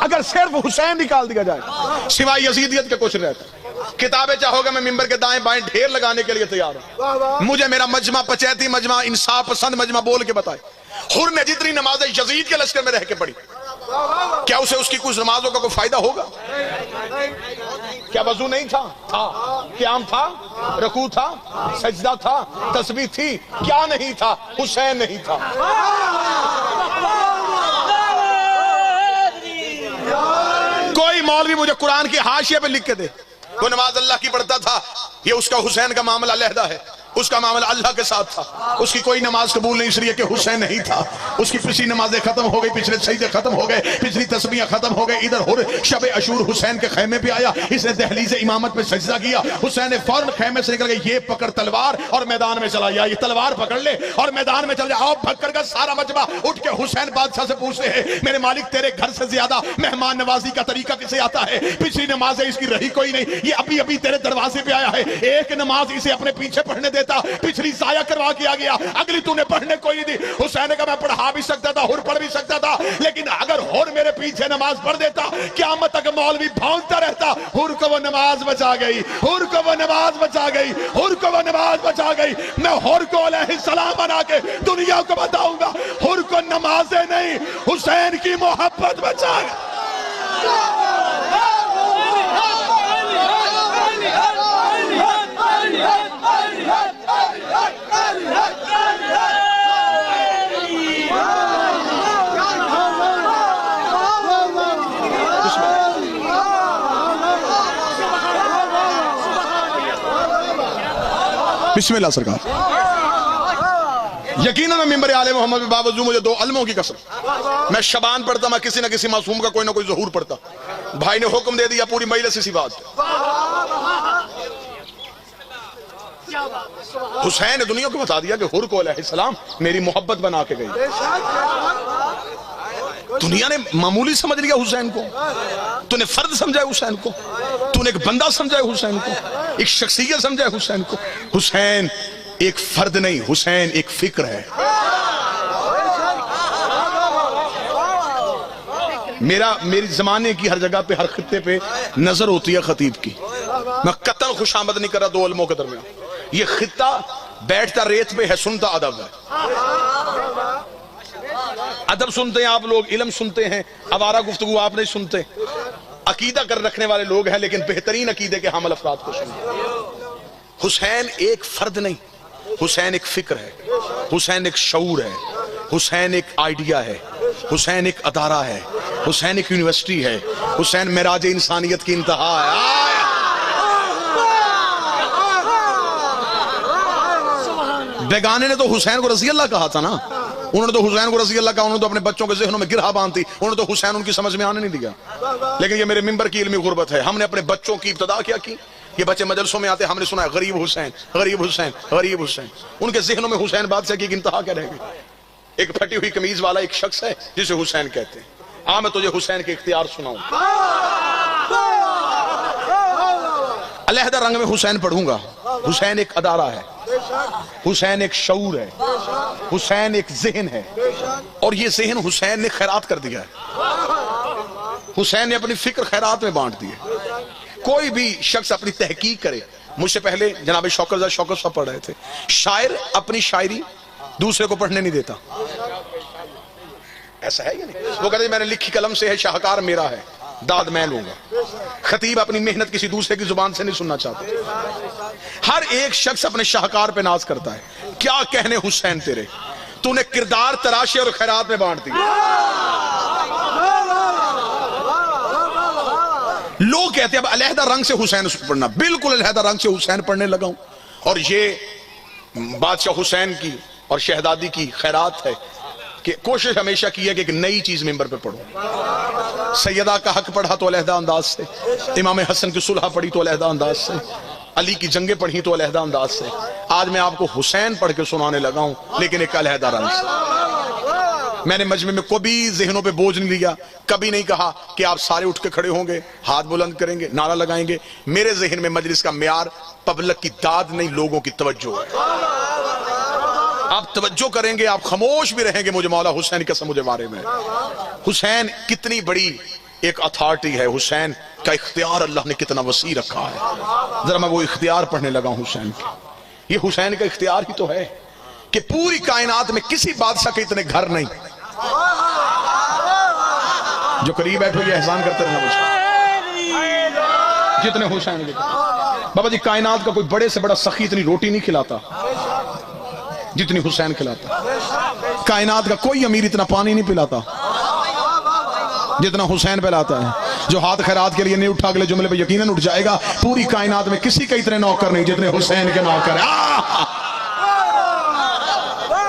اگر صرف حسین نکال دیا جائے سوائے یزیدیت کے کچھ رہتا. کتابیں چاہو گے میں ممبر کے دائیں بائیں ڈھیر لگانے کے لیے تیار ہوں. مجھے میرا مجمع پچیتی مجمع انصاف پسند مجمع بول کے بتائے حر نے جتنی نمازیں یزید کے لشکر میں رہ کے پڑھی, کیا اسے اس کی کچھ نمازوں کا کوئی فائدہ ہوگا؟ کیا وضو نہیں تھا؟ تھا. قیام تھا؟ رکوع تھا؟ سجدہ تھا؟ تسبیح تھی؟ کیا نہیں تھا؟ حسین نہیں تھا. کوئی مولوی مجھے قرآن کے حاشیے پہ لکھ کے دے وہ نماز اللہ کی پڑھتا تھا, یہ اس کا حسین کا معاملہ علیحدہ ہے, اس کا معاملہ اللہ کے ساتھ تھا, اس کی کوئی نماز قبول نہیں اس لیے کہ حسین نہیں تھا. اس کی پچھلی نمازیں ختم ہو گئی, پچھلے سجدے ختم ہو گئے, پچھلی تسبیحیں ختم ہو گئی. ادھر ہر شب عاشور حسین کے خیمے پہ آیا, اس نے دہلیز امامت پہ سجدہ کیا. حسین نے فوراً خیمے سے نکل گئے, یہ پکڑ تلوار اور میدان میں چلا گیا, یہ تلوار پکڑ لے اور میدان میں چل جا. آؤ بھگ کر سارا مجمع اٹھ کے حسین بادشاہ سے پوچھتے ہیں میرے مالک تیرے گھر سے زیادہ مہمان نوازی کا طریقہ کسے آتا ہے؟ پچھلی نمازیں اس کی رہی کوئی نہیں, یہ ابھی ابھی تیرے دروازے پہ آیا ہے, ایک نماز اسے اپنے پیچھے پڑھنے دیتا, پچھلی ضائع کروا کے آ گیا, اگلی تو نے پڑھنے کوئی نہیں دی. حسین نے کہا میں پڑھا بھی سکتا تھا, ہر پڑھ بھی سکتا تھا, لیکن اگر ہر میرے پیچھے نماز پڑھ دیتا قیامت تک مولوی بھونکتا رہتا. ہر کو وہ نماز بچا گئی, ہر کو وہ نماز بچا گئی, ہر کو وہ نماز بچا گئی. میں ہر کو علیہ السلام بنا کے دنیا کو بتاؤں گا ہر کو نمازیں نہیں حسین کی محبت بچا گئی. بسم اللہ سرکار. یقیناً میں ممبر آل محمد میں باوجود مجھے دو علموں کی قسم, میں شبان پڑھتا, میں کسی نہ کسی معصوم کا کوئی نہ کوئی ظہور پڑھتا. بھائی نے حکم دے دیا پوری مجلس اسی بات. حسین نے دنیا کو بتا دیا کہ حر کو علیہ السلام میری محبت بنا کے گئی. دنیا نے معمولی سمجھ لیا حسین کو, تو نے فرد سمجھا حسین کو, تو نے ایک بندہ سمجھا حسین کو, ایک شخصیت سمجھا حسین کو. حسین ایک فرد نہیں, حسین ایک فکر ہے. میری زمانے کی ہر جگہ پہ ہر خطے پہ نظر ہوتی ہے خطیب کی, میں قطعاً خوش آمد نہیں کر رہا دو علموں کے درمیان. یہ خطہ بیٹھتا ریت پہ ہے, سنتا ادب ہے. ادب سنتے ہیں آپ لوگ, علم سنتے ہیں, آوارہ گفتگو آپ نہیں سنتے. عقیدہ کر رکھنے والے لوگ ہیں لیکن بہترین عقیدے کے حامل افراد کو سنتے. حسین ایک فرد نہیں, حسین ایک فکر ہے, حسین ایک شعور ہے, حسین ایک آئیڈیا ہے, حسین ایک ادارہ ہے, حسین ایک یونیورسٹی ہے, حسین معراج انسانیت کی انتہا ہے. بیگانے نے تو حسین کو رضی اللہ کہا تھا نا, انہوں نے تو حسین کو رضی اللہ کہا, انہوں نے تو اپنے بچوں کے ذہنوں میں گرہ باندھی, انہوں نے تو حسین ان کی سمجھ میں آنے نہیں دیا. لیکن یہ میرے ممبر کی علمی غربت ہے, ہم نے اپنے بچوں کی ابتدا کیا کی. یہ بچے مجلسوں میں آتے, ہم نے سنا ہے غریب حسین, غریب حسین, غریب حسین. ان کے ذہنوں میں حسین بادشاہ کی انتہا کیا رہ گئی؟ ایک پھٹی ہوئی قمیض والا ایک شخص ہے جسے حسین کہتے ہیں. میں تجھے حسین کے اختیار سناؤں, علیحدہ رنگ میں حسین پڑھوں گا. حسین ایک ادارہ ہے, حسین ایک شعور ہے, حسین ایک ذہن ہے, اور یہ ذہن حسین نے خیرات کر دیا ہے. حسین نے اپنی فکر خیرات میں بانٹ دی ہے. کوئی بھی شخص اپنی تحقیق کرے, مجھ سے پہلے جناب شوکت صاحب پڑھ رہے تھے, شاعر اپنی شاعری دوسرے کو پڑھنے نہیں دیتا. ایسا ہے یا نہیں؟ وہ کہتے ہیں میں نے لکھی قلم سے ہے, شاہکار میرا ہے, داد میں لوں گا. خطیب اپنی محنت کسی دوسرے کی زبان سے نہیں سننا چاہتے. ہر ایک شخص اپنے شاہکار پہ ناز کرتا ہے. کیا کہنے حسین تیرے, تو نے کردار تراشے اور خیرات میں بانٹ دی. لوگ کہتے ہیں اب علیحدہ رنگ سے حسین پڑھنا, بالکل علیحدہ رنگ سے حسین پڑھنے لگا ہوں. اور یہ بادشاہ حسین کی اور شہزادی کی خیرات ہے کہ کوشش ہمیشہ کی ہے کہ ایک نئی چیز ممبر پہ پڑھوں. سیدہ کا حق پڑھا تو علیحدہ انداز سے, امام حسن کی صلح پڑھی تو علیحدہ انداز سے, علی کی جنگیں پڑھی تو علیحدہ انداز سے. آج میں آپ کو حسین پڑھ کے سنانے لگا ہوں لیکن ایک علیحدہ رنگ سے. میں نے مجمع میں کبھی ذہنوں پہ بوجھ نہیں لیا, کبھی نہیں کہا کہ آپ سارے اٹھ کے کھڑے ہوں گے, ہاتھ بلند کریں گے, نعرہ لگائیں گے. میرے ذہن میں مجلس کا معیار پبلک کی داد نہیں, لوگوں کی توجہ ہے. آپ توجہ کریں گے, آپ خاموش بھی رہیں گے, مجھے مولا حسین کی قسم مجھے بارے میں. حسین کتنی بڑی ایک اتھارٹی ہے حسین کا اختیار اللہ نے کتنا وسیع رکھا ہے. ذرا میں وہ اختیار پڑھنے لگا ہوں حسین کے. یہ حسین کا اختیار ہی تو ہے کہ پوری کائنات میں کسی بادشاہ کے اتنے گھر نہیں. جو قریب بیٹھو یہ احسان کرتے رہنا مجھ جتنے حسین کے. بابا جی کائنات کا کوئی بڑے سے بڑا سخی اتنی روٹی نہیں کھلاتا جتنی حسین کھلاتا. کائنات کا کوئی امیر اتنا پانی نہیں پلاتا جتنا حسین پلاتا ہے. جو ہاتھ خیرات کے لیے نہیں اٹھا اگلے جملے پہ یقیناً اٹھ جائے گا. پوری کائنات میں کسی کے اتنے نوکر نہیں جتنے حسین کے نوکر ہیں.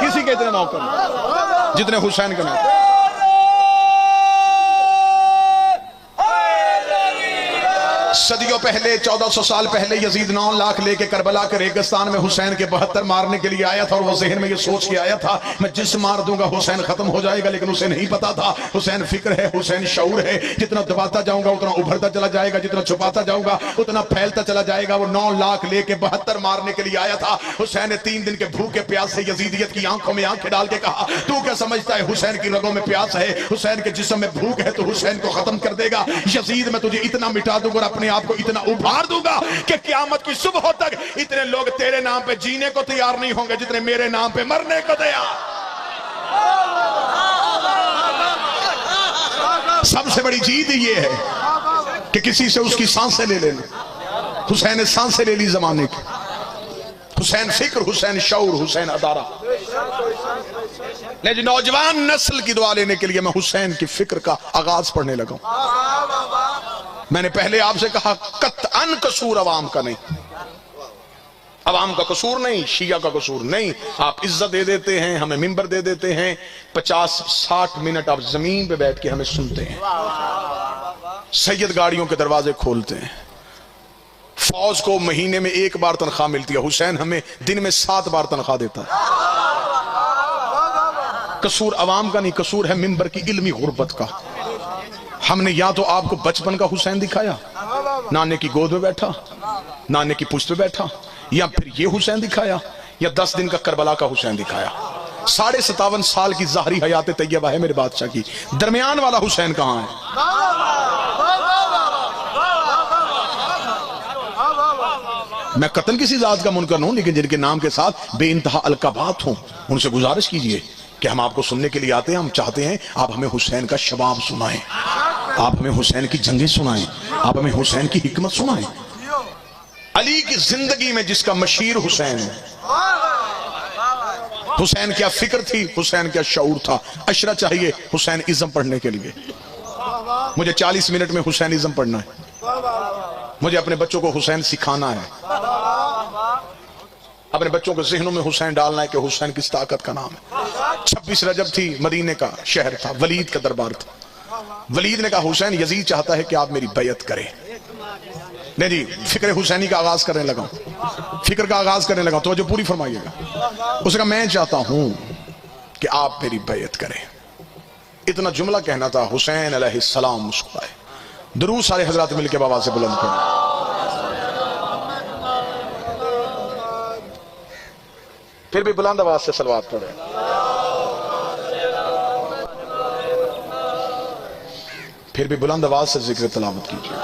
کسی کے اتنے نوکر نہیں جتنے حسین کے نوکر. صدیوں پہلے 1400 سال پہلے یزید 9 لاکھ لے کے کربلا کے ریگستان میں حسین کے 72 مارنے کے لیے آیا تھا اور وہ ذہن میں یہ سوچ کے آیا تھا میں جس مار دوں گا حسین ختم ہو جائے گا. لیکن اسے نہیں پتا تھا حسین فکر ہے, حسین شعور ہے. جتنا دباتا جاؤں گا اتنا ابھرتا چلا جائے گا, جتنا چھپاتا جاؤں گا اتنا پھیلتا چلا جائے گا. وہ 9 لاکھ لے کے 72 مارنے کے لیے آیا تھا. حسین نے 3 دن کے بھوکے پیاس سے یزیدیت کی آنکھوں میں آنکھیں ڈال کے کہا تو کیا سمجھتا ہے حسین کی رگوں میں پیاس ہے, حسین کے جسم میں بھوک ہے تو حسین کو ختم کر دے گا. یزید میں تجھے اتنا مٹا دوں گا اور اپنے آپ کو اتنا ابھار دوں گا کہ قیامت کی صبح تک اتنے لوگ تیرے نام پہ جینے کو تیار نہیں ہوں گے جتنے میرے نام پہ مرنے کو تیار. سب سے بڑی جیت یہ ہے کہ کسی سے اس کی سانسیں لے لینا. حسین نے سانسیں لے لی زمانے کی. حسین فکر, حسین شعور, حسین ادارہ. لیکن نوجوان نسل کی دعا لینے کے لیے میں حسین کی فکر کا آغاز پڑھنے لگا ہوں. میں نے پہلے آپ سے کہا قطعاً قصور عوام کا نہیں, عوام کا قصور نہیں, شیعہ کا قصور نہیں. آپ عزت دے دیتے ہیں, ہمیں منبر دے دیتے ہیں, 50-60 منٹ آپ زمین پہ بیٹھ کے ہمیں سنتے ہیں, سید گاڑیوں کے دروازے کھولتے ہیں, فوج کو مہینے میں 1 بار تنخواہ ملتی ہے, حسین ہمیں دن میں 7 بار تنخواہ دیتا ہے. قصور عوام کا نہیں, قصور ہے منبر کی علمی غربت کا. ہم نے یا تو آپ کو بچپن کا حسین دکھایا, نانے کی گود میں بیٹھا, نانے کی پشت پہ بیٹھا, یا پھر یہ حسین دکھایا, یا 10 دن کا کربلا کا حسین دکھایا. 57.5 سال کی ظاہری حیات طیبہ ہے میرے بادشاہ کی, درمیان والا حسین کہاں ہے؟ میں قتل کسی ذات کا منکر نہ ہوں, لیکن جن کے نام کے ساتھ بے انتہا القابات ہوں ان سے گزارش کیجئے کہ ہم آپ کو سننے کے لیے آتے ہیں. ہم چاہتے ہیں آپ ہمیں حسین کا شباب سنائیں, آپ ہمیں حسین کی جنگیں سنائیں, آپ ہمیں حسین کی حکمت سنائیں. علی کی زندگی میں جس کا مشیر حسین ہے, حسین کیا فکر تھی, حسین کیا شعور تھا. اشرا چاہیے حسین ازم پڑھنے کے لیے. مجھے 40 منٹ میں حسین ازم پڑھنا ہے. مجھے اپنے بچوں کو حسین سکھانا ہے, اپنے بچوں کے ذہنوں میں حسین ڈالنا ہے کہ حسین کس طاقت کا نام ہے. 26 رجب تھی, مدینے کا شہر تھا, ولید کا دربار تھا. ولید نے کہا حسین یزید چاہتا ہے کہ آپ میری بیعت کریں. نہیں جی, فکر حسینی کا آغاز کرنے لگا, فکر کا آغاز کرنے لگا, توجہ پوری فرمائیے گا. اس نے کہا میں چاہتا ہوں کہ آپ میری بیعت کریں. اتنا جملہ کہنا تھا, حسین علیہ السلام مسکرائے. درود سارے حضرات مل کے بابا سے بلند کریں. پھر بھی بلند آواز سے صلوات پڑھیں. پھر بھی بلند آواز سے ذکر تلاوت کیجیے.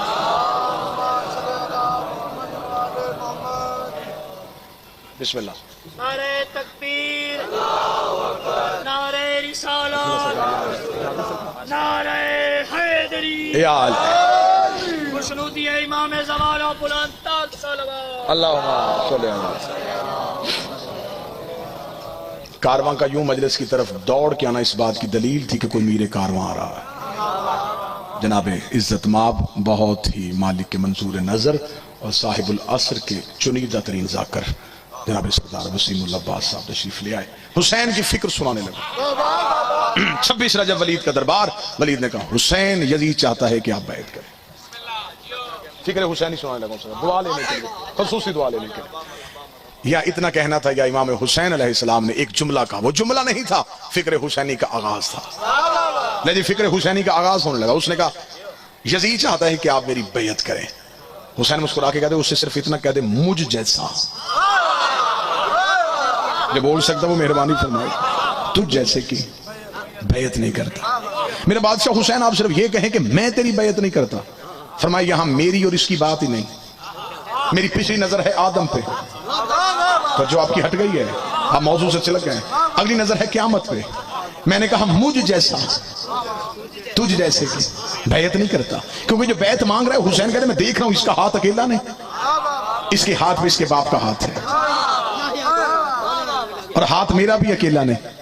بسم اللہ. نعرہ تکبیر, نعرہ رسالت, نعرہ حیدری, خوشنودی امام زمان و بلند تاج صلوات. اللہم صلی اللہ علیہ وسلم. کارواں کا یوں مجلس کی طرف دوڑ کے آنا اس بات کی دلیل تھی کہ کوئی میر کارواں آ رہا ہے. جناب عزت ماب بہت ہی مالک کے منظور نظر اور صاحب العصر کے چنیدہ ترین ذاکر جناب سردار وسیم اللہ عباس صاحب تشریف لے آئے. حسین کی فکر سنانے لگے. 26 رجب ولید کا دربار. ولید نے کہا حسین یزید چاہتا ہے کہ آپ بیعت کریں. فکر حسینی سنانے لگا, دعا لینے کے لیے, خصوصی دعا لینے کے لیے. یا اتنا کہنا تھا یا امام حسین علیہ السلام نے ایک جملہ کہا, وہ جملہ نہیں تھا, فکر حسینی کا آغاز تھا. لیکن فکر حسینی کا آغاز ہونے لگا. اس نے کہا یزید چاہتا ہے کہ آپ میری بیعت کریں. حسین مسکرا کے کہتے اس سے صرف اتنا کہہ دے مجھ جیسا. جو بول سکتا وہ مہربانی فرمائے, تجھ جیسے کی بیعت نہیں کرتا. میرا بادشاہ حسین آپ صرف یہ کہیں کہ میں تیری بیعت نہیں کرتا. فرمایا یہاں میری اور اس کی بات ہی نہیں, میری پچھلی نظر ہے آدم پہ, تو جو آپ کی ہٹ گئی ہے, آپ موضوع سے چلک گئے. اگلی نظر ہے قیامت پہ. میں نے کہا مجھ جیسا تجھ جیسے کی بیعت نہیں کرتا, کیونکہ جو بیعت مانگ رہا ہے حسین کہہ رہے میں دیکھ رہا ہوں اس کا ہاتھ اکیلا نہیں, اس کے ہاتھ میں اس کے باپ کا ہاتھ ہے, اور ہاتھ میرا بھی اکیلا نہیں.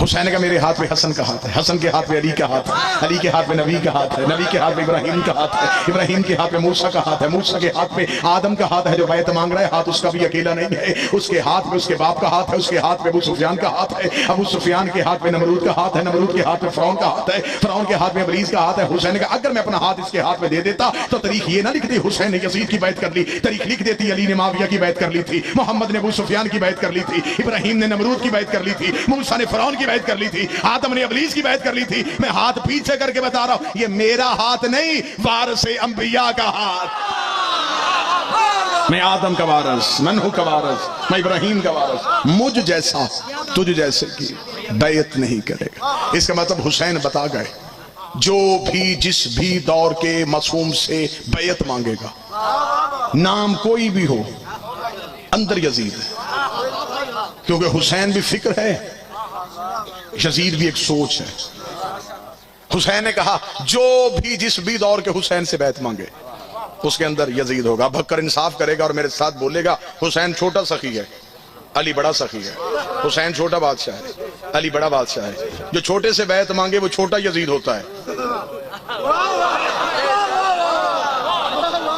حسین کا میرے ہاتھ میں حسن کا ہاتھ ہے, حسن کے ہاتھ میں علی کا ہاتھ ہے, علی کے ہاتھ میں نبی کا ہاتھ ہے, نبی کے ہاتھ میں ابراہیم کا ہاتھ ہے, ابراہیم کے ہاتھ میں موسیٰ کا ہاتھ ہے, موسیٰ کے ہاتھ میں آدم کا ہاتھ ہے. جو بیعت مانگ رہا ہے ہاتھ اس کا بھی اکیلا نہیں ہے, اس کے ہاتھ میں اس کے باپ کا ہاتھ ہے, اس کے ہاتھ میں ابو سفیان کا ہاتھ ہے, ابو سفیان کے ہاتھ میں نمرود کا ہاتھ ہے, نمرود کے ہاتھ میں فرعون کا ہاتھ ہے, فرعون کے ہاتھ میں ابلیس کا ہاتھ ہے. حسین کا اگر میں اپنا ہاتھ اس کے ہاتھ میں دے دیتا تو تاریخ یہ نہ لکھتی حسین نے یزید کی بیعت کر لی, تاریخ لکھ دیتی علی نے معاویہ کی بیعت کر لی تھی, محمد نے ابو سفیان کی بیعت کر لی تھی, ابراہیم نے نمرود کی بیعت کر لی تھی, موسیٰ نے فرعون کی بیعت کر لی تھی, آدم نے ابلیس کی بیعت کر لی تھی. میں ہاتھ پیچھے کر کے بتا رہا ہوں یہ میرا ہاتھ نہیں, وارث انبیاء کا ہاتھ. میں آدم کا وارث, میں نوح کا وارث, میں ابراہیم کا وارث. مجھ جیسا تجھ جیسے کی بیعت نہیں کرے گا. اس کا مطلب حسین بتا گئے جو بھی جس بھی دور کے معصوم سے بیعت مانگے گا, نام کوئی بھی ہو, اندر یزید ہے, کیونکہ حسین بھی فکر ہے, یزید بھی ایک سوچ ہے. حسین نے کہا جو بھی جس بھی دور کے حسین سے بیعت مانگے اس کے اندر یزید ہوگا. بھکر انصاف کرے گا اور میرے ساتھ بولے گا حسین چھوٹا سخی ہے, علی بڑا سخی ہے. حسین چھوٹا بادشاہ ہے, علی بڑا بادشاہ ہے. جو چھوٹے سے بیعت مانگے وہ چھوٹا یزید ہوتا ہے,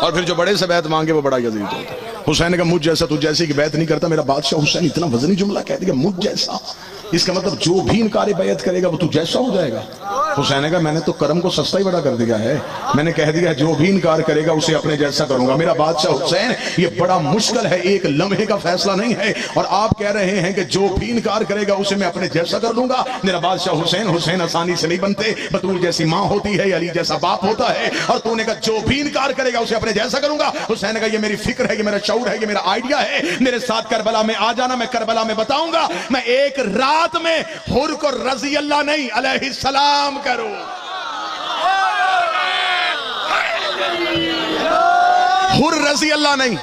اور پھر جو بڑے سے بیعت مانگے وہ بڑا یزید ہوتا ہے. حسین نے کہا مجھ جیسا تو جیسے کی بیعت نہیں کرتا. میرا بادشاہ حسین اتنا وزنی جملہ کہہ دیا مجھ جیسا, اس کا مطلب جو بھی انکار بیعت کرے گا وہ تو جیسا ہو جائے گا. حسین نے کہا میں نے تو کرم کو سستا ہی بڑا کر دیا ہے, میں نے کہہ دیا جو بھی انکار کرے گا اسے اپنے جیسا کروں گا. میرا بادشاہ حسین یہ بڑا مشکل ہے, ایک لمحے کا فیصلہ نہیں ہے, اور آپ کہہ رہے ہیں کہ جو بھی انکار کرے گا اسے میں اپنے جیسا کر دوں گا. میرا بادشاہ حسین, حسین آسانی سے نہیں بنتے. بطول جیسی ماں ہوتی ہے, علی جیسا باپ ہوتا ہے, اور تو نے کہا جو بھی انکار کرے گا اسے اپنے جیسا کروں گا. حسین نے کہا یہ میری فکر ہے, یہ میرا شعور ہے, یہ میرا آئیڈیا ہے. میرے ساتھ کربلا میں آ جانا, میں کربلا میں بتاؤں گا. میں ایک رات میں حر کو رضی اللہ نہیں علیہ السلام کروں. حر رضی اللہ نہیں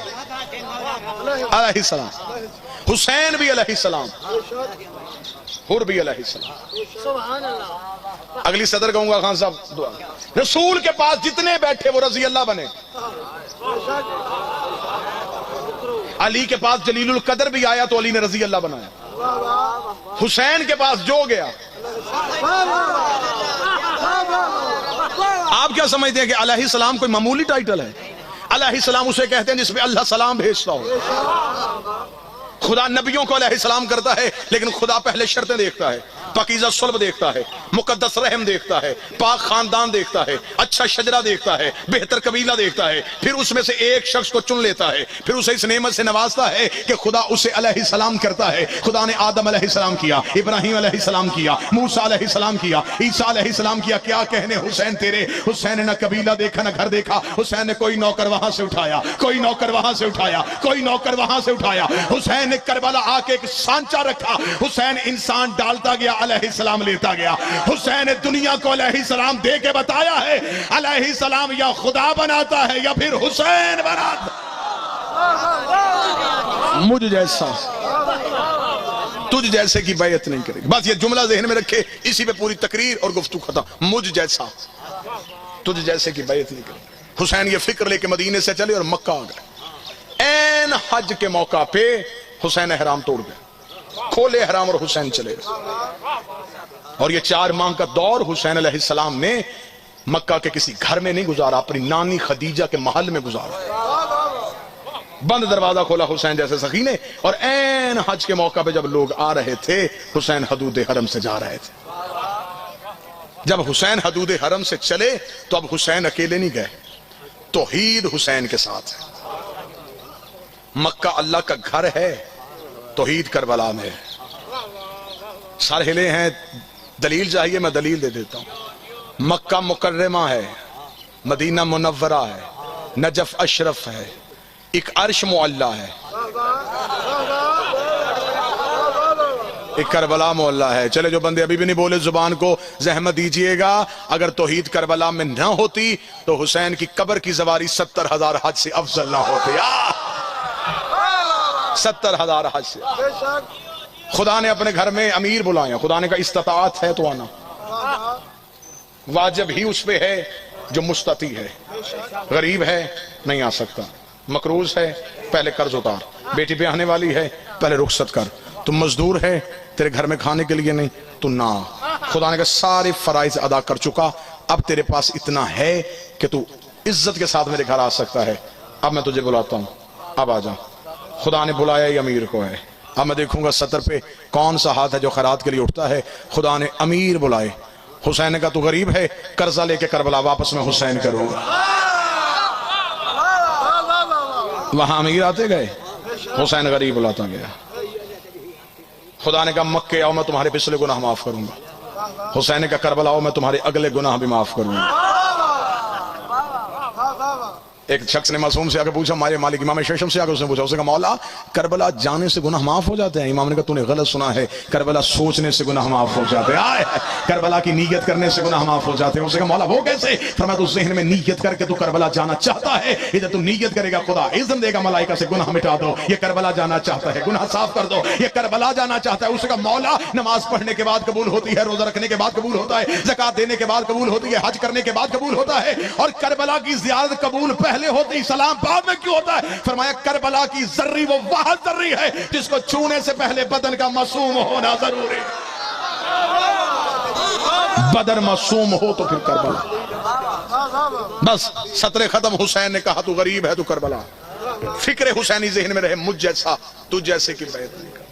علیہ السلام, حسین بھی علیہ السلام, حر بھی علیہ السلام. اگلی صدر کہوں گا خان صاحب دعا. رسول کے پاس جتنے بیٹھے وہ رضی اللہ بنے. علی کے پاس جلیل القدر بھی آیا تو علی نے رضی اللہ بنایا. حسین کے پاس جو گیا, آپ کیا سمجھتے ہیں کہ علیہ السلام کوئی معمولی ٹائٹل ہے؟ علیہ السلام اسے کہتے ہیں جس پہ اللہ سلام بھیجتا ہو. خدا نبیوں کو علیہ السلام کرتا ہے, لیکن خدا پہلے شرطیں دیکھتا ہے, پاکیزہ صلب دیکھتا ہے, مقدس رحم دیکھتا ہے, پاک خاندان دیکھتا ہے, اچھا شجرہ دیکھتا ہے, بہتر قبیلہ دیکھتا ہے, پھر اس میں سے ایک شخص کو چن لیتا ہے, پھر اسے اس نعمت سے نوازتا ہے کہ خدا اسے علیہ السلام کرتا ہے. خدا نے آدم علیہ السلام کیا, ابراہیم علیہ السلام کیا, موسیٰ علیہ السلام کیا, عیسیٰ علیہ السلام کیا. کیا کہنے حسین تیرے. حسین نے نہ قبیلہ دیکھا نہ گھر دیکھا. حسین نے کوئی نوکر وہاں سے اٹھایا, کوئی نوکر وہاں سے اٹھایا, کوئی نوکر وہاں سے اٹھایا. حسین نے کربلا آ کے ایک سانچہ رکھا. حسین انسان ڈالتا گیا, علیہ السلام لیتا گیا. حسین نے دنیا کو علیہ السلام دے کے بتایا ہے علیہ السلام یا خدا بناتا ہے یا پھر حسین بناتا. مجھ جیسا تجھ جیسے کی بیعت نہیں کرے گا. بس یہ جملہ ذہن میں رکھے, اسی پہ پوری تقریر اور گفتگو ختم. مجھ جیسا تجھ جیسے کی بیعت نہیں کرے گا. حسین یہ فکر لے کے مدینے سے چلے اور مکہ آ گئے. این حج کے موقع پہ حسین احرام توڑ گئے, کھولے احرام اور حسین چلے گئے. اور یہ 4 ماہ کا دور حسین علیہ السلام نے مکہ کے کسی گھر میں نہیں گزارا, اپنی نانی خدیجہ کے محل میں گزارا. بند دروازہ کھولا حسین جیسے سخی نے, اور این حج کے موقع پہ جب لوگ آ رہے تھے حسین حدود حرم سے جا رہے تھے. جب حسین حدود حرم سے چلے تو اب حسین اکیلے نہیں گئے, توحید حسین کے ساتھ ہے. مکہ اللہ کا گھر ہے, توحید کربلا میں ہے. سر ہلے ہیں, دلیل چاہیے میں دلیل دے دیتا ہوں. مکہ مکرمہ ہے, مدینہ منورہ ہے, نجف اشرف ہے, ایک عرش معلیٰ ہے. ایک کربلا محلہ ہے. چلے جو بندے ابھی بھی نہیں بولے زبان کو زحمت دیجئے گا. اگر توحید کربلا میں نہ ہوتی تو حسین کی قبر کی زواری 70,000 حج سے افضل نہ ہوتی. 70,000 حج سے. خدا نے اپنے گھر میں امیر بلایا. خدا نے کہا استطاعت ہے تو آنا. واجب ہی اس پہ ہے جو مستطیع ہے. غریب ہے نہیں آ سکتا. مقروض ہے پہلے قرض اتار. بیٹی پہ آنے والی ہے پہلے رخصت کر. تم مزدور ہے تیرے گھر میں کھانے کے لیے نہیں تو نہ. خدا نے کہا سارے فرائض ادا کر چکا. اب تیرے پاس اتنا ہے کہ تو عزت کے ساتھ میرے گھر آ سکتا ہے. اب میں تجھے بلاتا ہوں اب آ جا. خدا نے بلایا یہ امیر کو ہے. اب میں دیکھوں گا سطر پہ کون سا ہاتھ ہے جو خیرات کے لیے اٹھتا ہے. خدا نے امیر بلائے. حسین نے کہا تو غریب ہے قرضہ لے کے کربلا واپس میں حسین کروں گا. وہاں امیر آتے گئے حسین غریب بلاتا گیا. خدا نے کہا مکے آؤ میں تمہارے پچھلے گناہ معاف کروں گا. حسین نے کہا کربلا آؤ میں تمہارے اگلے گناہ بھی معاف کروں گا. ایک شخص نے معصوم سے آ کے پوچھا مارے مالک امام ششم سے آ کے اس نے پوچھا. اس نے کہا مولا کربلا جانے سے گناہ معاف ہو جاتے ہیں؟ امام نے کہا تو نے غلط سنا ہے. کربلا سوچنے سے گناہ معاف ہو جاتے ہیں. کربلا کی نیت کرنے سے گناہ معاف ہو جاتے ہیں. اس نے کہا مولا وہ کیسے؟ فرمایا تو ذہن میں نیت کر کے تو کربلا جانا چاہتا ہے. ادھر تو نیت کرے گا خدا اذن دے گا ملائکہ سے گناہ مٹا دو. یہ کربلا جانا چاہتا ہے گناہ صاف کر دو. یہ کربلا جانا چاہتا ہے. اس نے کہا مولا نماز پڑھنے کے بعد قبول ہوتی ہے, روزہ رکھنے کے بعد قبول ہوتا ہے, زکات دینے کے بعد قبول ہوتی ہے, حج کرنے کے بعد قبول ہوتا ہے, اور کربلا کی زیارت قبول پہلے ہوتی سلام بعد میں کیوں ہوتا ہے؟ فرمایا کربلا کی ذری وہ واحد ذری ہے جس کو چھونے سے پہلے بدن کا معصوم ہونا ضروری. بدن معصوم ہو تو پھر کربلا. بس سطر ختم. حسین نے کہا تو غریب ہے تو کربلا. فکر حسینی ذہن میں رہے مجھ جیسا تجھ جیسے کی بیعت نہیں کر.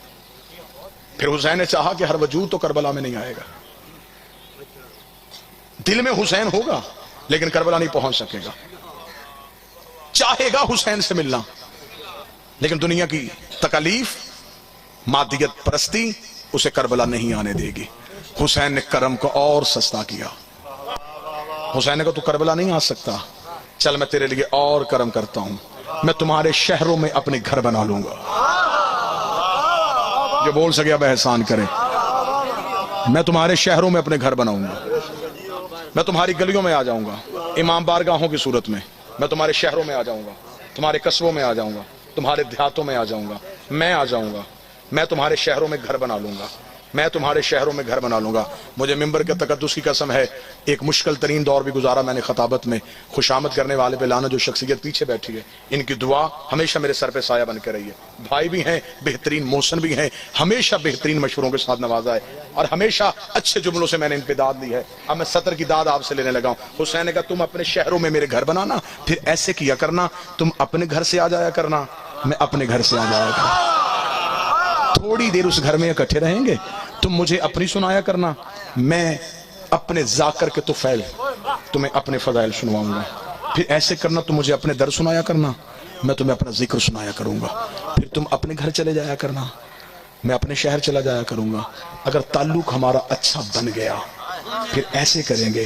پھر حسین نے چاہا کہ ہر وجود تو کربلا میں نہیں آئے گا. دل میں حسین ہوگا لیکن کربلا نہیں پہنچ سکے گا. چاہے گا حسین سے ملنا لیکن دنیا کی تکالیف مادیت پرستی اسے کربلا نہیں آنے دے گی. حسین نے کرم کو اور سستا کیا. حسین نے کہا تو کربلا نہیں آ سکتا, چل میں تیرے لیے اور کرم کرتا ہوں. میں تمہارے شہروں میں اپنے گھر بنا لوں گا. جو بول سکے اب احسان کرے. میں تمہارے شہروں میں اپنے گھر بناؤں گا. میں تمہاری گلیوں میں آ جاؤں گا امام بارگاہوں کی صورت میں. میں تمہارے شہروں میں آ جاؤں گا, تمہارے قصبوں میں آ جاؤں گا, تمہارے دیہاتوں میں آ جاؤں گا. میں آ جاؤں گا. میں تمہارے شہروں میں گھر بنا لوں گا. میں تمہارے شہروں میں گھر بنا لوں گا. مجھے ممبر کے تقدس کی قسم ہے ایک مشکل ترین دور بھی گزارا میں نے خطابت میں. خوشامد کرنے والے پہ لانا جو شخصیت پیچھے بیٹھی ہے, ان کی دعا ہمیشہ میرے سر پہ سایہ بن کے رہی ہے. بھائی بھی ہیں, بہترین محسن بھی ہیں, ہمیشہ بہترین مشوروں کے ساتھ نوازا ہے اور ہمیشہ اچھے جملوں سے میں نے ان پہ داد لی ہے. اب میں سطر کی داد آپ سے لینے لگا ہوں. حسین نے کہا تم اپنے شہروں میں میرے گھر بنانا, پھر ایسے کیا کرنا تم اپنے گھر سے آ جایا کرنا, میں اپنے گھر سے آ جایا کرنا. تھوڑی دیر اس گھر میں اکٹھے رہیں گے, تم مجھے اپنی سنایا کرنا, میں اپنے ذاکر کے طفیل تمہیں اپنے فضائل سنواؤں گا. پھر ایسے کرنا تم مجھے اپنے در سنایا کرنا, میں تمہیں اپنا ذکر سنایا کروں گا. پھر تم اپنے گھر چلے جایا کرنا, میں اپنے شہر چلا جایا کروں گا. اگر تعلق ہمارا اچھا بن گیا پھر ایسے کریں گے,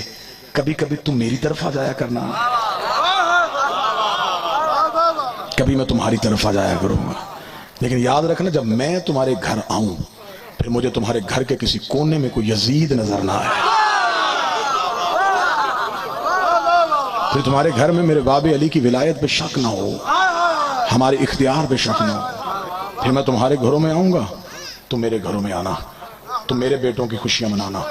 کبھی کبھی تم میری طرف آ جایا کرنا, کبھی میں تمہاری طرف آ جایا کروں گا. لیکن یاد رکھنا جب میں تمہارے گھر آؤں پھر مجھے تمہارے گھر کے کسی کونے میں کوئی یزید نظر نہ آئے. پھر تمہارے گھر میں میرے باب علی کی ولایت پہ شک نہ ہو, ہمارے اختیار پہ شک نہ ہو. پھر میں تمہارے گھروں میں آؤں گا, تم میرے گھروں میں آنا, تم میرے بیٹوں کی خوشیاں منانا,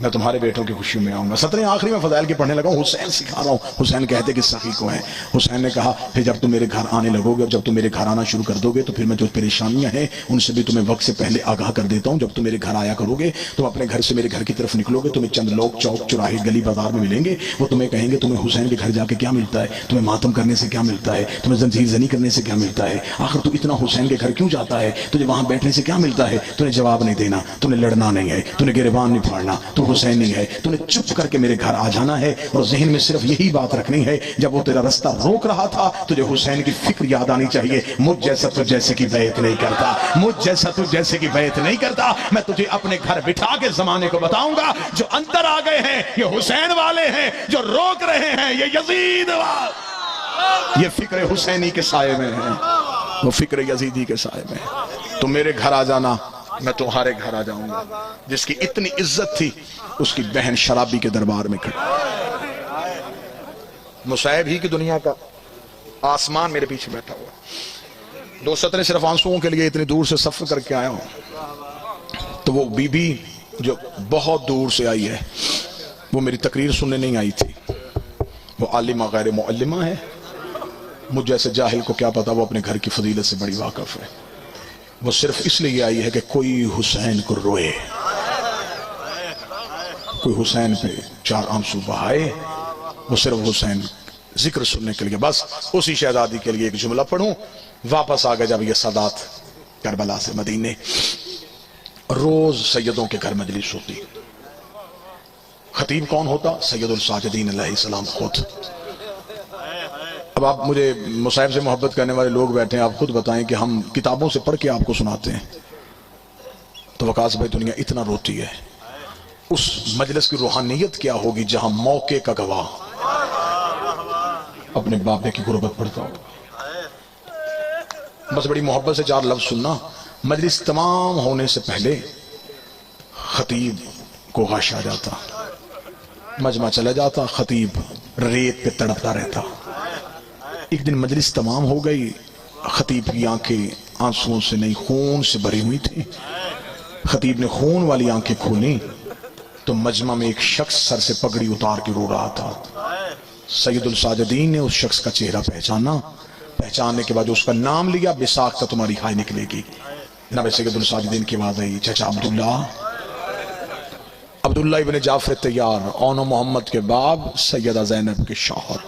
میں تمہارے بیٹوں کی خوشیوں میں آؤں گا. 17 آخری میں فضائل کی پڑھنے لگا ہوں. حسین سکھا رہا ہوں. حسین کہتے کہ سخی کو ہیں. حسین نے کہا پھر جب تم میرے گھر آنے لگو گے, جب تم میرے گھر آنا شروع کر دو گے تو پھر میں جو پریشانیاں ہیں ان سے بھی تمہیں وقت سے پہلے آگاہ کر دیتا ہوں. جب تم میرے گھر آیا کرو گے, تم اپنے گھر سے میرے گھر کی طرف نکلو گے, تمہیں چند لوگ چوک چوراہے گلی بازار میں ملیں گے. وہ تمہیں کہیں گے تمہیں حسین کے گھر جا کے کیا ملتا ہے, تمہیں ماتم کرنے سے کیا ملتا ہے, تمہیں زنجیر زنی کرنے سے کیا ملتا ہے, آخر تو اتنا حسین کے گھر کیوں جاتا ہے, تجھے وہاں بیٹھنے سے کیا ملتا ہے. تمہیں جواب نہیں دینا, تمہیں لڑنا نہیں ہے, تمہیں گریبان نہیں پھاڑنا, تم حسین نہیں ہے, تمہیں چپ کر کے میرے گھر آ جانا ہے. اور ذہن میں صرف یہی بات رکھنی ہے, جب وہ تیرا رستہ روک رہا تھا تجھے حسین کی فکر یاد آنی چاہیے. مجھ جیسا تو جیسے کی بیعت نہیں کرتا, مجھ جیسا تو جیسے کی بیعت نہیں کرتا. میں تجھے اپنے گھر بٹھا کے زمانے کو بتاؤں گا جو اندر آ گئے ہیں یہ حسین والے ہیں, جو روک رہے ہیں یہ یزید والے. یہ فکر حسینی کے سائے میں ہے, وہ فکر یزیدی کے سائے میں ہے. تم میرے گھر آ جانا, میں تمہارے گھر آ جاؤں گا. جس کی اتنی عزت تھی اس کی بہن شرابی کے دربار میں کھڑی. مصائب ہی کی دنیا کا آسمان میرے پیچھے بیٹھا ہوا. دوست نے صرف آنسوؤں کے لیے اتنی دور سے سفر کر کے آیا ہوں. تو وہ بی بی جو بہت دور سے آئی ہے وہ میری تقریر سننے نہیں آئی تھی. وہ عالمہ غیر معلمہ ہے. مجھ جیسے جاہل کو کیا پتا وہ اپنے گھر کی فضیلت سے بڑی واقف ہے. وہ صرف اس لیے آئی ہے کہ کوئی حسین کو روئے, کوئی حسین پہ 4 آنسو بہائے. وہ صرف حسین ذکر سننے کے لیے. بس اسی شہزادی کے لیے ایک جملہ پڑھوں. واپس آ گئے جب یہ سادات کربلا سے مدینے. روز سیدوں کے گھر مجلس ہوتی. خطیب کون ہوتا؟ سید الساجدین علیہ السلام خود. اب آپ مجھے مصائب سے محبت کرنے والے لوگ بیٹھے ہیں, آپ خود بتائیں کہ ہم کتابوں سے پڑھ کے آپ کو سناتے ہیں تو وقاص بھائی دنیا اتنا روتی ہے. اس مجلس کی روحانیت کیا ہوگی جہاں موقع کا گواہ اپنے بابے کی غربت پڑھتا ہو. بس بڑی محبت سے 4 لفظ سننا. مجلس تمام ہونے سے پہلے خطیب کو غش آ جاتا, مجمع چلا جاتا, خطیب ریت پہ تڑپتا رہتا. ایک دن مجلس تمام ہو گئی, خطیب کی آنکھیں آنسوؤں سے نہیں خون سے بھری ہوئی تھی. خطیب نے خون والی آنکھیں کھولی تو مجمع میں ایک شخص سر سے پگڑی اتار کے رو رہا تھا. سید الساجدین نے اس شخص کا چہرہ پہچانا. پہچاننے کے بعد اس کا نام لیا, بساختہ تمہاری ہائے نکلے گی. جناب سید الساجدین کی آواز آئی, چچا عبداللہ ابن جعفر طیار, اون و محمد کے باب, سیدہ زینب کے شوہر.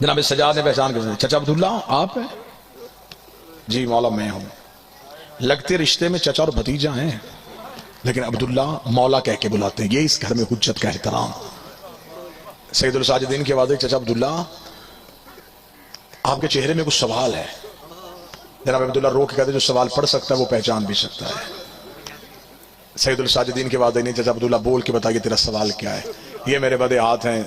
جناب سجاد نے پہچان کے چچا عبداللہ آپ ہیں؟ جی مولا میں ہوں. لگتے رشتے میں چچا اور بھتیجا ہیں لیکن عبداللہ مولا کہہ کے بلاتے ہیں. یہ اس گھر میں حجت کا احترام. سید الساجدین کی آواز ہے, چچا عبداللہ آپ کے چہرے میں کچھ سوال ہے. جناب عبداللہ رو کے کہتے جو سوال پڑھ سکتا ہے وہ پہچان بھی سکتا ہے. سید الساجدین کی آواز نہیں, چچا عبداللہ بول کے بتائیے تیرا سوال کیا ہے. یہ میرے بدے ہاتھ ہیں,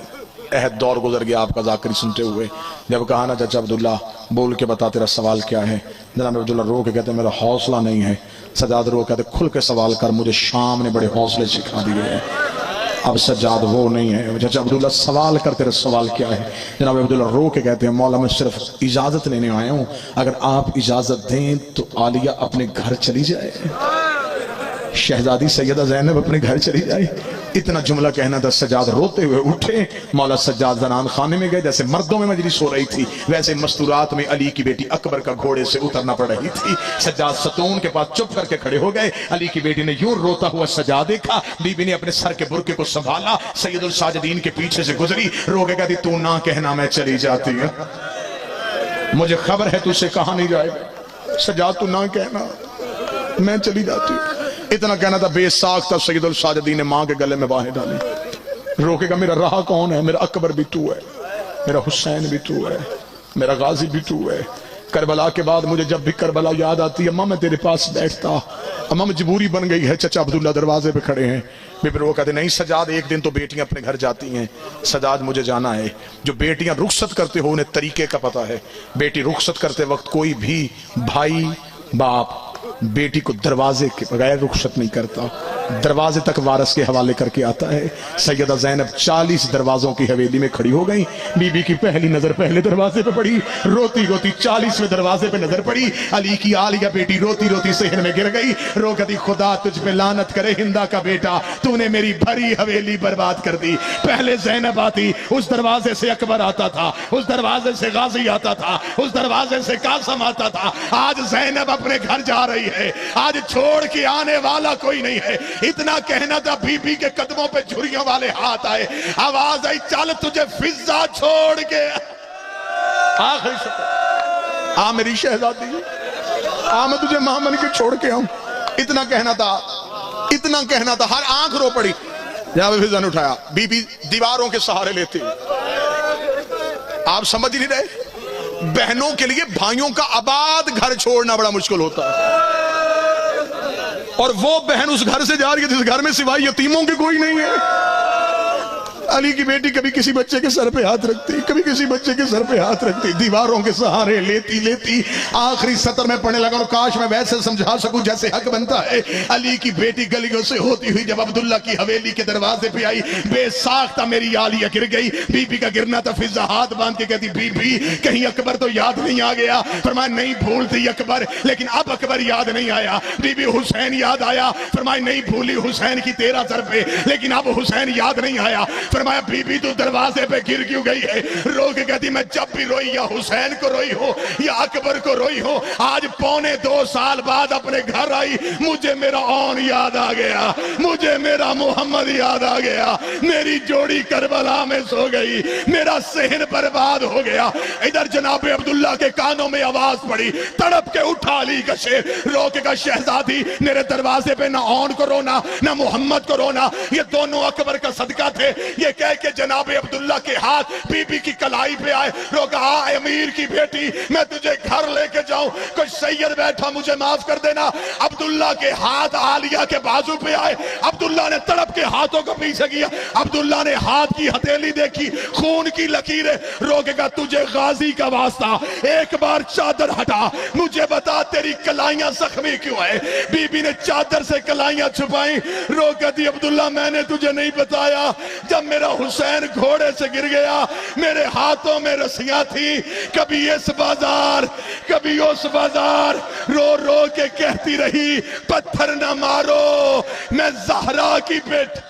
عہد دور گزر گیا آپ کا ذاکری سنتے ہوئے. جب کہا نا چچا عبداللہ بول کے بتا تیرا سوال کیا ہے, جناب عبداللہ رو کے کہتے میرا حوصلہ نہیں ہے. سجاد رو کہتے کھل کے سوال کر, مجھے شام نے بڑے حوصلے سکھا دیے ہیں. اب سجاد وہ نہیں ہے. چچا عبداللہ سوال کر, تیرا سوال کیا ہے. جناب عبداللہ رو کے کہتے ہیں مولا میں صرف اجازت لینے آیا ہوں, اگر آپ اجازت دیں تو عالیہ اپنے گھر چلی جائے, شہزادی سیدہ زینب اپنے گھر چلی جائے. اتنا جملہ کہنا تھا. سجاد روتے ہوئے اٹھے. مولا سجاد زنان خانے میں گئے. جیسے مردوں میں مجلس ہو رہی تھی ویسے مستورات میں علی کی بیٹی اکبر کا گھوڑے سے اترنا پڑ رہی تھی. سجاد ستون کے پاس چپ کر کے کھڑے ہو گئے. علی کی بیٹی نے یوں روتا ہوا سجاد دیکھا. بی بی نے اپنے سر کے برقعے کو سنبھالا, سید الساجدین کے پیچھے سے گزری, رو کے کہتی تو نہ کہنا میں چلی جاتی ہوں, مجھے خبر ہے تجھ سے کہاں نہیں جائے گا. سجاد تو نہ کہنا میں چلی جاتی ہوں. اتنا کہنا تھا. بے ساختہ سید الساجدین نے ماں کے گلے میں باہیں ڈالی. روکے گا میرا رہا کون ہے, میرا اکبر بھی تو ہے, میرا حسین بھی تو ہے, میرا غازی بھی تو ہے. کربلا کے بعد مجھے جب بھی کربلا یاد آتی ہے اماں میں تیرے پاس بیٹھتا. اماں مجبوری بن گئی ہے. چچا عبداللہ دروازے پہ کھڑے ہیں. وہ کہتے نہیں سجاد ایک دن تو بیٹیاں اپنے گھر جاتی ہیں. سجاد مجھے جانا ہے. جو بیٹیاں رخصت کرتے ہو انہیں طریقے کا پتہ ہے. بیٹی رخصت کرتے وقت کوئی بھی بھائی باپ بیٹی کو دروازے کے بغیر رخصت نہیں کرتا, دروازے تک وارث کے حوالے کر کے آتا ہے. سیدہ زینب 40 دروازوں کی حویلی میں کھڑی ہو گئی. بی بی کی پہلی نظر پہلے دروازے پہ پڑی, روتی روتی 40ویں دروازے پہ نظر پڑی. علی کی عالیہ بیٹی روتی روتی صحن میں گر گئی. رو کہتی خدا تجھ پہ لعنت کرے ہندا کا بیٹا, تو نے میری بھری حویلی برباد کر دی. پہلے زینب آتی, اس دروازے سے اکبر آتا تھا, اس دروازے سے غازی آتا تھا, اس دروازے سے قاسم آتا تھا. آج زینب اپنے گھر جا رہی ہے, آج چھوڑ کے آنے والا کوئی نہیں ہے. اتنا کہنا تھا بی بی کے قدموں پہ جھریوں والے ہاتھ آئے. آواز آئی چل تجھے فضا چھوڑ کے. آخری شکر آ میری شہزادی, آ میں تجھے ماں من کے چھوڑ کے آؤں. اتنا کہنا تھا, اتنا کہنا تھا. ہر آنکھ رو پڑی. جہاں فضا نے اٹھایا. بی بی دیواروں کے سہارے لیتے. آپ سمجھ نہیں رہے, بہنوں کے لیے بھائیوں کا آباد گھر چھوڑنا بڑا مشکل ہوتا ہے. اور وہ بہن اس گھر سے جا رہی ہے جس گھر میں سوائے یتیموں کے کوئی نہیں ہے. علی کی بیٹی کبھی کسی بچے کے سر پہ ہاتھ رکھتی، کبھی کسی بچے کے سر پہ ہاتھ رکھتی، دیواروں کے سہارے لیتی لیتی آخری سطر میں پڑھنے لگا، اور کاش میں ویسے سمجھا سکوں جیسے حق بنتا ہے۔ علی کی بیٹی گلیوں سے ہوتی ہوئی جب عبداللہ کی حویلی کے دروازے پہ آئی، بے ساختہ میری عالیہ گر گئی۔ بی بی کا گرنا تھا، فضا ہاتھ باندھ کے کہتی بی بی کہیں اکبر تو یاد نہیں آ گیا؟ فرمایا نہیں بھولتی اکبر، لیکن اب اکبر یاد نہیں آیا۔ بی بی حسین یاد آیا؟ فرمایا نہیں بھولی حسین کی 13 ضربیں، لیکن اب حسین یاد نہیں آیا۔ فرمایا بی بی تو دروازے پہ گر کیوں گئی ہے؟ رو کے کہتی میں جب بھی روئی یا حسین کو روئی ہو یا اکبر کو روئی ہو، آج 2.25 سال بعد اپنے گھر آئی، مجھے میرا اون یاد آ گیا، مجھے میرا محمد یاد آ گیا، میری جوڑی کربلا میں سو گئی، میرا صحن برباد ہو گیا۔ ادھر جناب عبداللہ کے کانوں میں آواز پڑی، تڑپ کے اٹھا علی کا شیر، رو کے کہا شہزادی میرے دروازے پہ نہ اون کو رونا نہ محمد کو رونا، یہ دونوں اکبر کا صدقہ تھے۔ یہ کہہ کے جناب عبداللہ کے ہاتھ بی بی کی کلائی پہ آئے، رو کہا امیر کی بیٹی میں تجھے گھر لے کے جاؤں، کوئی سید بیٹھا مجھے معاف کر دینا۔ عبداللہ کے ہاتھ عالیہ کے بازو پہ آئے، عبداللہ نے تڑپ کے ہاتھوں کو پیچھے کیا، عبداللہ نے ہاتھ کی ہتھیلی دیکھی، خون کی لکیریں، رو کے کہا تجھے غازی کا واسطہ ایک بار چادر ہٹا، مجھے بتا تیری کلائیاں زخمی کیوں ہے؟ بی بی نے چادر سے کلائیاں چھپائیں، رو کہتی عبداللہ میں نے تجھے نہیں بتایا، جب میرا حسین گھوڑے سے گر گیا میرے ہاتھوں میں رسیاں تھی، کبھی اس بازار کبھی اس بازار، رو رو کے کہتی رہی پتھر نہ مارو میں زہرا کی بیٹی۔